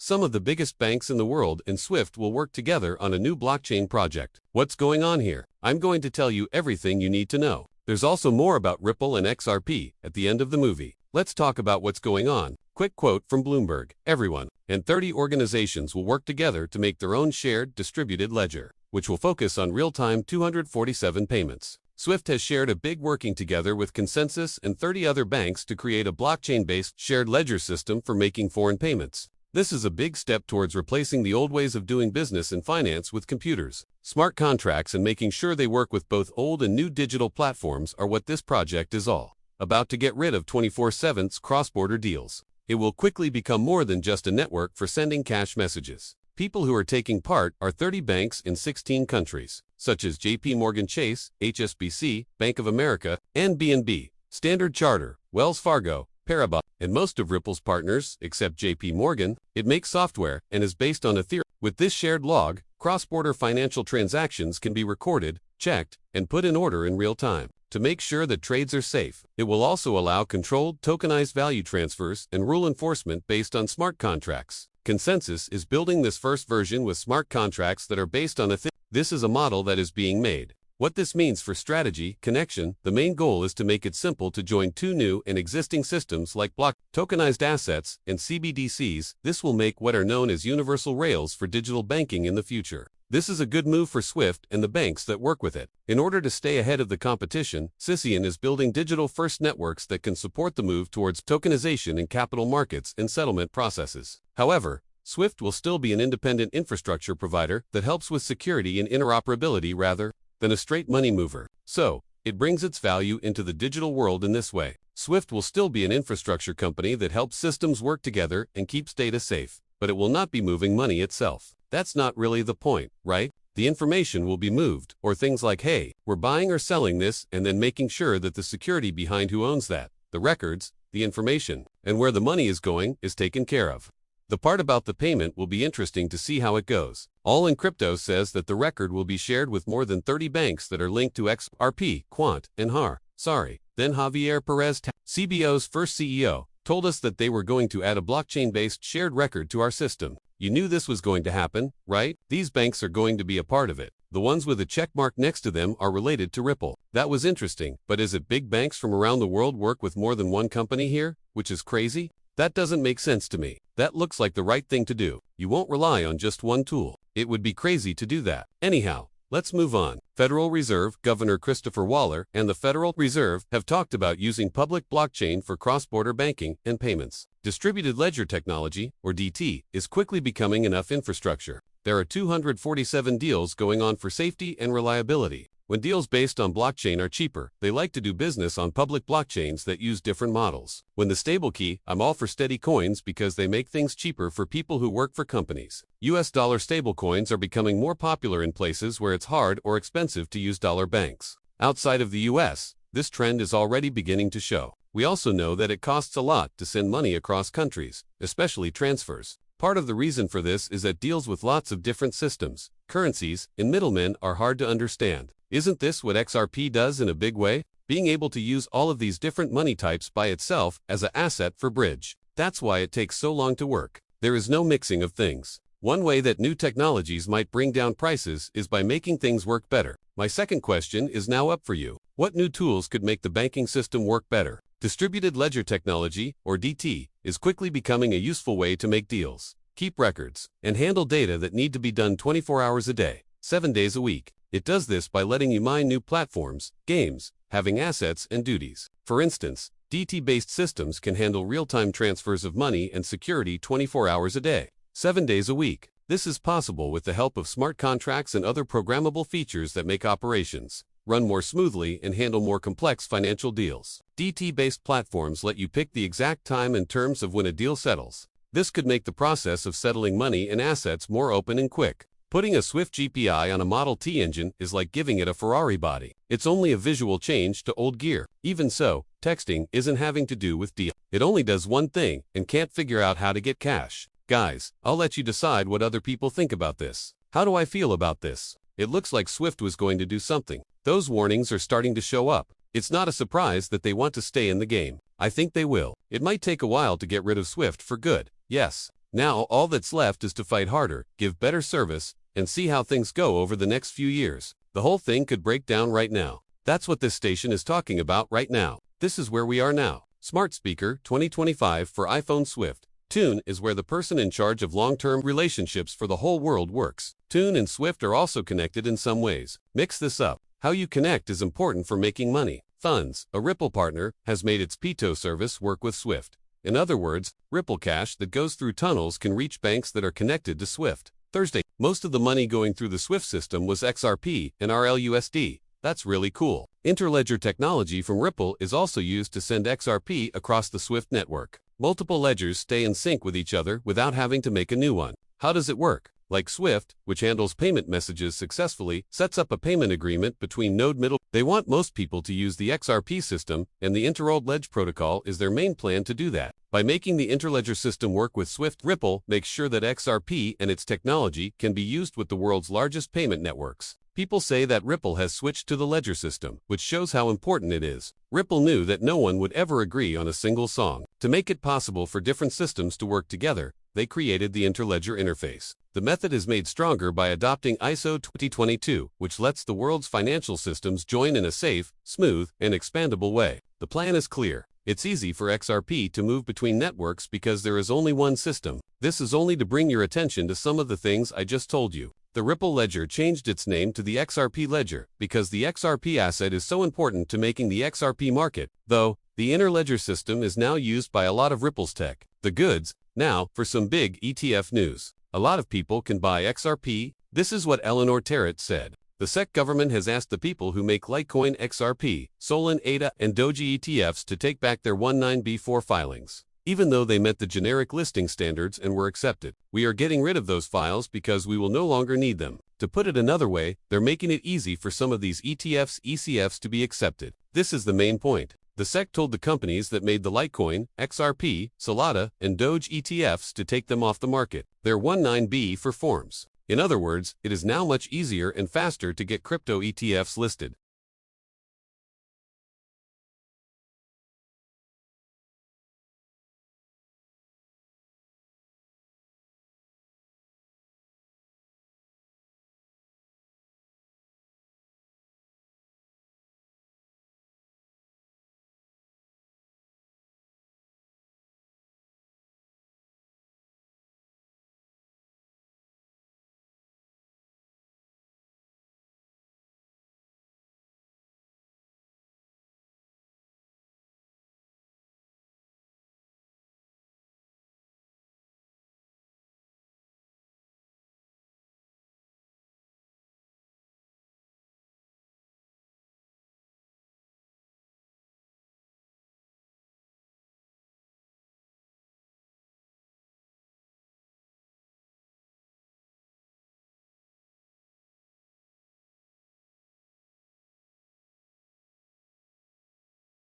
Some of the biggest banks in the world and Swift will work together on a new blockchain project. What's going on here? I'm going to tell you everything you need to know. There's also more about Ripple and XRP at the end of the movie. Let's talk about what's going on. Quick quote from Bloomberg. Everyone and 30 organizations will work together to make their own shared distributed ledger, which will focus on real-time 247 payments. Swift has shared a big working together with Consensus and 30 other banks to create a blockchain-based shared ledger system for making foreign payments. This is a big step towards replacing the old ways of doing business and finance with computers. Smart contracts and making sure they work with both old and new digital platforms are what this project is all about to get rid of 24/7 cross-border deals. It will quickly become more than just a network for sending cash messages. People who are taking part are 30 banks in 16 countries, such as JP Morgan Chase, HSBC, Bank of America, and BNB, Standard Chartered, Wells Fargo, Paribas, and most of Ripple's partners, except JP Morgan. It makes software and is based on Ethereum. With this shared log, cross-border financial transactions can be recorded, checked, and put in order in real time to make sure that trades are safe. It will also allow controlled, tokenized value transfers and rule enforcement based on smart contracts. Consensus is building this first version with smart contracts that are based on Ethereum. This is a model that is being made. What this means for strategy, connection, the main goal is to make it simple to join two new and existing systems like block, tokenized assets, and CBDCs. This will make what are known as universal rails for digital banking in the future. This is a good move for Swift and the banks that work with it. In order to stay ahead of the competition, Sicyon is building digital-first networks that can support the move towards tokenization in capital markets and settlement processes. However, Swift will still be an independent infrastructure provider that helps with security and interoperability rather than a straight money mover. So, it brings its value into the digital world in this way. Swift will still be an infrastructure company that helps systems work together and keeps data safe, but it will not be moving money itself. That's not really the point, right? The information will be moved, or things like, hey, we're buying or selling this, and then making sure that the security behind who owns that, the records, the information, and where the money is going is taken care of. The part about the payment will be interesting to see how it goes. All in Crypto says that the record will be shared with more than 30 banks that are linked to XRP, Quant, and Then Javier Perez, CBO's first CEO, told us that they were going to add a blockchain-based shared record to our system. You knew this was going to happen, right? These banks are going to be a part of it. The ones with a check mark next to them are related to Ripple. That was interesting, but is it big banks from around the world work with more than one company here? Which is crazy? That doesn't make sense to me. That looks like the right thing to do. You won't rely on just one tool. It would be crazy to do that. Anyhow, let's move on. Federal Reserve Governor Christopher Waller and the Federal Reserve have talked about using public blockchain for cross-border banking and payments. Distributed ledger technology, or DT, is quickly becoming enough infrastructure. There are 247 deals going on for safety and reliability. When deals based on blockchain are cheaper, they like to do business on public blockchains that use different models. When the stable key, I'm all for steady coins because they make things cheaper for people who work for companies. US dollar stablecoins are becoming more popular in places where it's hard or expensive to use dollar banks. Outside of the US, this trend is already beginning to show. We also know that it costs a lot to send money across countries, especially transfers. Part of the reason for this is that deals with lots of different systems, currencies, and middlemen are hard to understand. Isn't this what XRP does in a big way? Being able to use all of these different money types by itself as an asset for bridge. That's why it takes so long to work. There is no mixing of things. One way that new technologies might bring down prices is by making things work better. My second question is now up for you. What new tools could make the banking system work better? Distributed ledger technology, or DT, is quickly becoming a useful way to make deals, keep records, and handle data that need to be done 24 hours a day, 7 days a week. It does this by letting you mine new platforms, games, having assets and duties. For instance, DT-based systems can handle real-time transfers of money and security 24 hours a day, 7 days a week. This is possible with the help of smart contracts and other programmable features that make operations run more smoothly and handle more complex financial deals. DT-based platforms let you pick the exact time and terms of when a deal settles. This could make the process of settling money and assets more open and quick. Putting a Swift GPI on a Model T engine is like giving it a Ferrari body. It's only a visual change to old gear. Even so, texting isn't having to do with deal. It only does one thing and can't figure out how to get cash. Guys, I'll let you decide what other people think about this. How do I feel about this? It looks like Swift was going to do something. Those warnings are starting to show up. It's not a surprise that they want to stay in the game. I think they will. It might take a while to get rid of Swift for good. Yes. Now all that's left is to fight harder, give better service, and see how things go over the next few years. The whole thing could break down right now. That's what this station is talking about right now. This is where we are now. Smart speaker 2025 for iPhone Swift. Tune is where the person in charge of long-term relationships for the whole world works. Tune and Swift are also connected in some ways. Mix this up. How you connect is important for making money. Funds, a Ripple partner, has made its Pito service work with Swift. In other words, Ripple cash that goes through tunnels can reach banks that are connected to Swift. Thursday, most of the money going through the Swift system was XRP and RLUSD. That's really cool. Interledger technology from Ripple is also used to send XRP across the Swift network. Multiple ledgers stay in sync with each other without having to make a new one. How does it work? Like Swift, which handles payment messages successfully, sets up a payment agreement between node middle. They want most people to use the XRP system, and the Interledger protocol is their main plan to do that. By making the Interledger system work with Swift, Ripple makes sure that XRP and its technology can be used with the world's largest payment networks. People say that Ripple has switched to the ledger system, which shows how important it is. Ripple knew that no one would ever agree on a single song. To make it possible for different systems to work together, they created the Interledger interface. The method is made stronger by adopting ISO 2022, which lets the world's financial systems join in a safe, smooth, and expandable way. The plan is clear. It's easy for XRP to move between networks because there is only one system. This is only to bring your attention to some of the things I just told you. The Ripple ledger changed its name to the XRP ledger because the XRP asset is so important to making the XRP market, though the Interledger system is now used by a lot of Ripple's tech. The goods. Now, for some big ETF news. A lot of people can buy XRP. This is what Eleanor Terrett said. The SEC government has asked the people who make Litecoin XRP, Solana, ADA, and Doji ETFs to take back their 19B4 filings. Even though they met the generic listing standards and were accepted, we are getting rid of those files because we will no longer need them. To put it another way, they're making it easy for some of these ETFs, ECFs to be accepted. This is the main point. The SEC told the companies that made the Litecoin, XRP, Solana, and Doge ETFs to take them off the market. They're 19B4 forms. In other words, it is now much easier and faster to get crypto ETFs listed.